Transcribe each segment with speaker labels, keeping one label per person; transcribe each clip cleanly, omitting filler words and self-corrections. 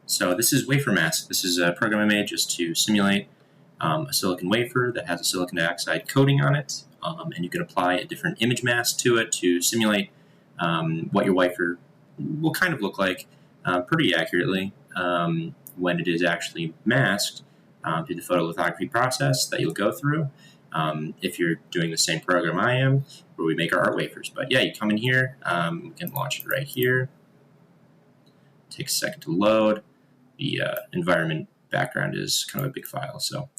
Speaker 1: So this is Wafer Mask. This is a program I made just to simulate a silicon wafer that has a silicon dioxide coating on it, and you can apply a different image mask to it to simulate what your wafer will kind of look like pretty accurately when it is actually masked through the photolithography process that you'll go through if you're doing the same program I am, where we make our art wafers. But yeah, you come in here, we can launch it right here. Takes a second to load. The environment background is kind of a big file. So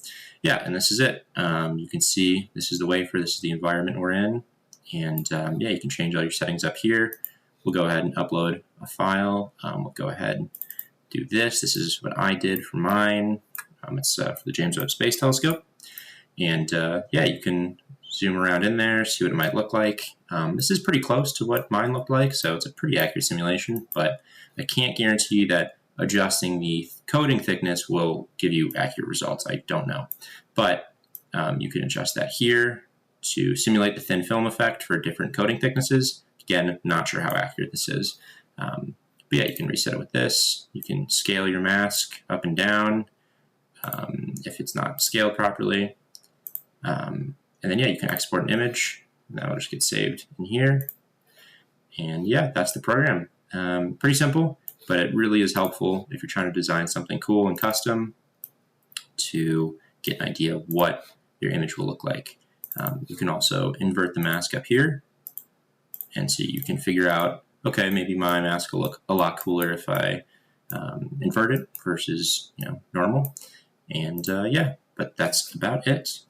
Speaker 1: yeah, and this is it. You can see this is the wafer, this is the environment we're in. And yeah, you can change all your settings up here. We'll go ahead and upload a file. We'll go ahead and do this. This is what I did for mine. It's for the James Webb Space Telescope. And yeah, you can zoom around in there, see what it might look like. This is pretty close to what mine looked like, so it's a pretty accurate simulation, but I can't guarantee that adjusting the coating thickness will give you accurate results. I don't know. But you can adjust that here to simulate the thin film effect for different coating thicknesses. Again, not sure how accurate this is. But yeah, you can reset it with this. You can scale your mask up and down if it's not scaled properly. And then yeah, you can export an image. And that will just get saved in here. And yeah, that's the program. Pretty simple, but it really is helpful if you're trying to design something cool and custom to get an idea of what your image will look like. You can also invert the mask up here, and so you can figure out, okay, maybe my mask will look a lot cooler if I invert it versus normal. And yeah, but that's about it.